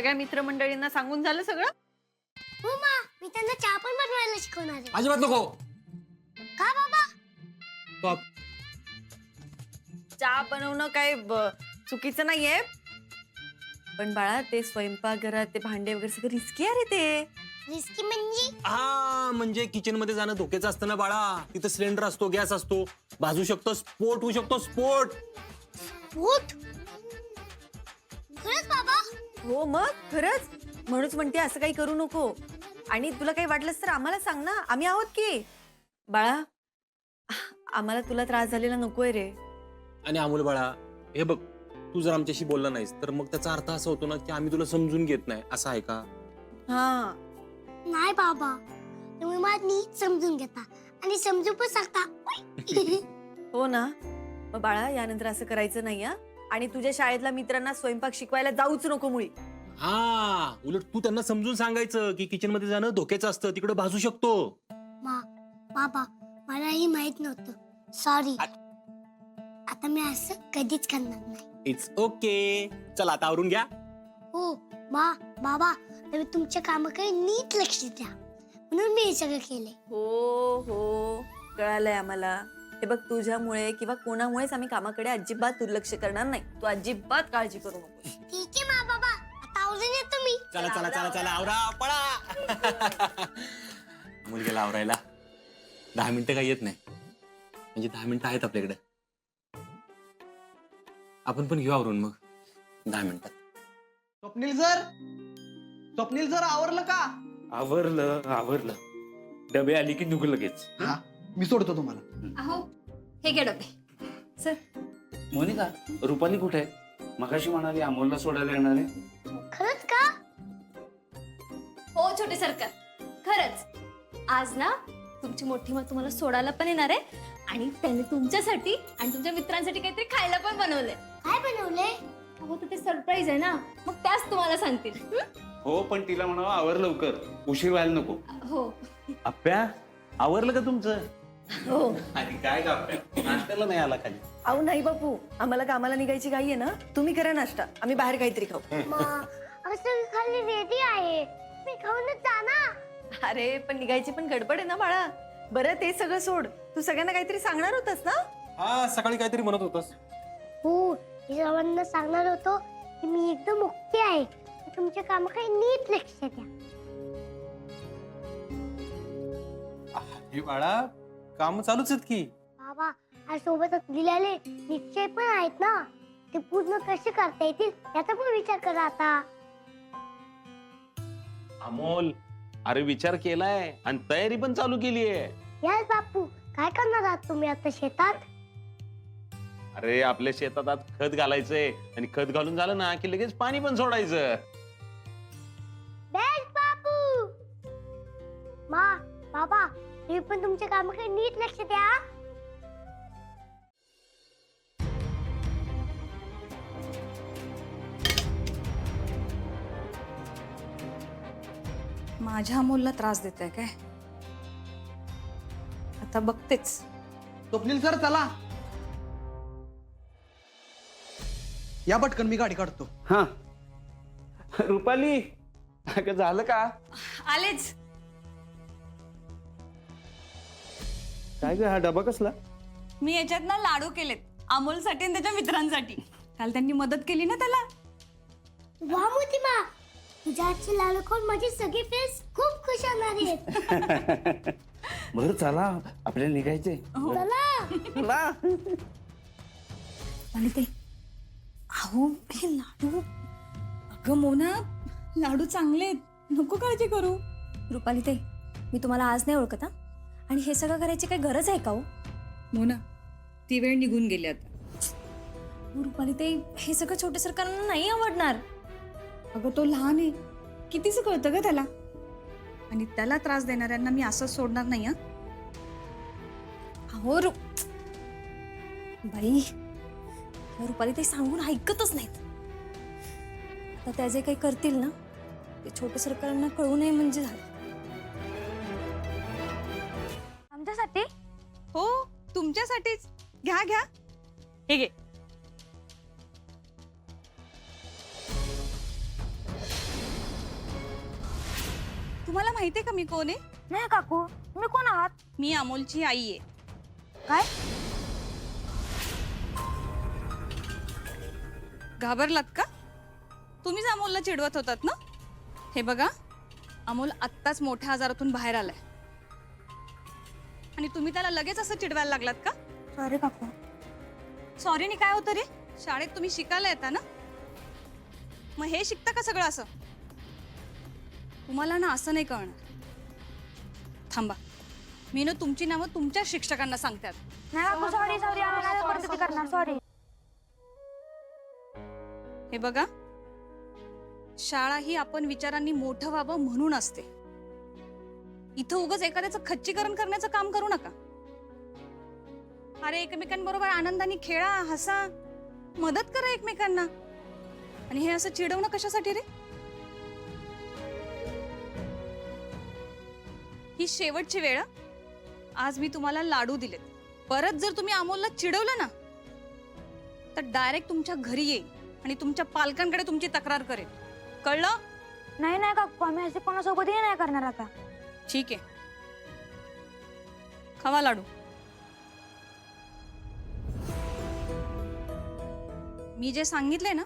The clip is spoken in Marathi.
सगळ्या मित्रमंडळींना सांगून झालं सगळं? हो मा, मी त्यांना चहा पण बनवायला शिकवणार आहे. अजिबात नको. का बाबा? बाप. चहा बनवणं काय चुकीचं नाहीये, पण बाळा ते स्वयंपाकघरात ते भांडे वगैरे सगळं रिस्की आहे रे ते. रिस्की म्हणजे? हा म्हणजे किचन मध्ये जाणं धोक्याचं असतं ना बाळा. तिथं सिलेंडर असतो, गॅस असतो, भाजू शकतो, स्फोट होऊ शकतो, स्फोट. भूत? खरंच बाबा? हो मग खरंच, म्हणूनच म्हणते असं काही करू नको. आणि तुला काही वाटलंस तर आम्हाला सांग ना, आम्ही आहोत की. बाळा आम्हाला तुला त्रास झालेला नकोय रे. आणि अमोल बाळा, हे बघ, तू जर आमच्याशी बोलला नाहीस तर मग त्याचा अर्थ असा होतो ना की आम्ही तुला समजून घेत नाही, असं आहे का? हा नाही बाबा, तुम्ही मला नीट समजून घेता आणि समजू पण शकता. हो ना. मग बाळा यानंतर असं करायचं नाही हा. आणि तुझ्या शाळेतल्या मित्रांना स्वयंपाक शिकवायला जाऊच नको मुळी. हा, उलट तू त्यांना समजून सांगायचं की किचन मध्ये जाणं धोक्याचं असतं, तिकडे भाजू शकतो. बाबा, मलाही माहित नव्हतं. सॉरी. आता मी असं कधीच करणार नाही. It's okay. चला आता आवरून घ्या. हो बाबा, तुम्ही तुमच्या कामाकडे नीट लक्ष द्या, म्हणून मी हे सगळं केलंय. हो कळालंय आम्हाला. हे बघ, तुझ्यामुळे किंवा कोणामुळेच आम्ही कामाकडे अजिबात दुर्लक्ष करणार नाही. तू अजिबात काळजी करू नको. ठीक आहे बाबा, आता आवरून येतो मी. चला चला चला चला, आवरा पळा. मुलगीला आवरायला 10 मिनिटं काही येत नाही, म्हणजे 10 मिनिटं आहेत आपल्याकडे. आपण पण घेऊ आवरून मग 10 मिनिटात. स्वप्नील सर आवरलं का? आवरलं. डबे आली की निघू लगेच. हा, मी सोडतो तुम्हाला. अहो हे घे डबे. सर मोनिका, रुपाली कुठे आहे? मगाशी म्हणाली अमोलला सोडायला येणार आहे. खरंच का? हो छोटे सरकार, खरंच आज ना तुमची मोठी मग तुम्हाला सोडायला पण येणार आहे आणि त्याने तुमच्यासाठी आणि तुमच्या मित्रांसाठी काहीतरी खायला पण बनवलंय. काय बनवलंय? अहो तर ते सरप्राईज आहे ना, मग त्याच तुम्हाला सांगतील. हो, पण तिला म्हणावं आवर लवकर, उशीर व्हायला नको. हो आप्या, आवरलं का तुमचं? हो. आणि काय का आप्या, नाश्त्याला नाही आला खाली? अहो नाही बापू, आम्हाला कामाला निघायची घाई आहे ना. तुम्ही करा नाश्ता, आम्ही बाहेर काहीतरी खाऊ. असं खाली रेडी आहे, मी खाऊनच जा ना. अरे पण निघायची पण गडबड आहे ना बाळा. बरं ते सगळं सोड, तू सगळ्यांना काहीतरी सांगणार होतास ना? हा, सकाळी काहीतरी म्हणत होतास. हो, मी सर्वांना सांगणार होतो की मी एकदम ओके आहे, तुमच्या कामाकडे नीट लक्ष द्या. हे बाळा, काम चालूच आहेत की. बाबा, आज सोबतच दिलेले निश्चय पण आहेत ना, ते पूर्ण कसे करता येतील याचा पण विचार करा आता. अमोल, अरे विचार केलाय आणि तयारी पण चालू केली आहे. याच बापू, काय करणार आहात तुम्ही आता शेतात? अरे आपल्या शेतात आज खत घालायचंय आणि खत घालून झालं ना की लगेच पाणी पण सोडायचं. बेस्ट बापू. बाबा, तुम्ही पण तुमच्या कामाकडे नीट लक्ष द्या. माझ्या अमोलला त्रास देत आहे काय? आता बघतेच. स्वप्नील सर चला या, पटकन मी गाडी काढतो. हा, रुपाली, अगं झालं का? आलेच. काय ग, हा डबा कसला? मी याच्यात ना लाडू केलेत अमोलसाठी आणि त्याच्या मित्रांसाठी. काल त्यांनी मदत केली ना त्याला. वा मोतीमा, तुझ्या आजचे लाडू खाऊन माझे सगळे फ्रेंड्स खूप खुश होणार आहेत. बरं चला, आपल्याला निघायचंय. चला. आणि ते अहो हे लाडू, अगं मोना, लाडू चांगले आहेत, नको काळजी करू. रुपाली ताई, मी तुम्हाला आज नाही ओळखत हा, आणि हे सगळं करायची काही गरज आहे का हो? मोना, ती वेळ निघून गेली आता. रुपाली ताई, हे सगळं छोटे सरकारांना नाही आवडणार. अगं तो लहान आहे, कितीच कळतं ग त्याला. आणि त्याला त्रास देणाऱ्यांना मी असंच सोडणार नाही. अहो बाई, रुपाली ताई सांगून ऐकतच नाहीत. आता त्या जे काही करतील ना, ते छोटे सरकारांना कळू नये म्हणजे झालं. आमच्यासाठी? हो, तुमच्यासाठीच. घ्या घ्या, हे घे. तुम्हाला माहितीये का मी कोण आहे? नाही काकू, तुम्ही कोण आहात? मी अमोलची आई आहे. काय? घाबरलात का? तुम्हीच अमोलला चिडवत होतात ना? हे बघा, अमोल आत्ताच मोठ्या आजारातून बाहेर आलाय आणि तुम्ही त्याला लगेच असं चिडवायला लागलात का? सॉरी काकू. सॉरीने काय होतं रे? शाळेत तुम्ही शिकायला येता ना, मग हे शिकता का सगळं असं? तुम्हाला ना असं नाही कळणार. थांबा, मी ना तुमची नावं तुमच्या शिक्षकांना सांगतात. नाही काकू, सॉरी सॉरी, आम्हाला परत कधी करणार, सॉरी. हे बघा, शाळा ही आपण विचारांनी मोठं व्हावं म्हणून असते. इथं उगाच एखाद्याचं खच्चीकरण करण्याचं काम करू नका. अरे एकमेकांबरोबर आनंदाने खेळा, हसा, मदत करा एकमेकांना. आणि हे असं चिडवणं कशासाठी रे? ही शेवटची वेळ हं. आज मी तुम्हाला लाडू दिलेत. परत जर तुम्ही अमोलला चिडवलं ना, तर डायरेक्ट तुमच्या घरी येईल आणि तुमच्या पालकांकडे तुमची तक्रार करेल. कळलं? नाही नाही काकू, आम्ही असे कोणासोबतही नाही करणार आता. ठीक आहे, खावा लाडू. मी जे सांगितलंय ना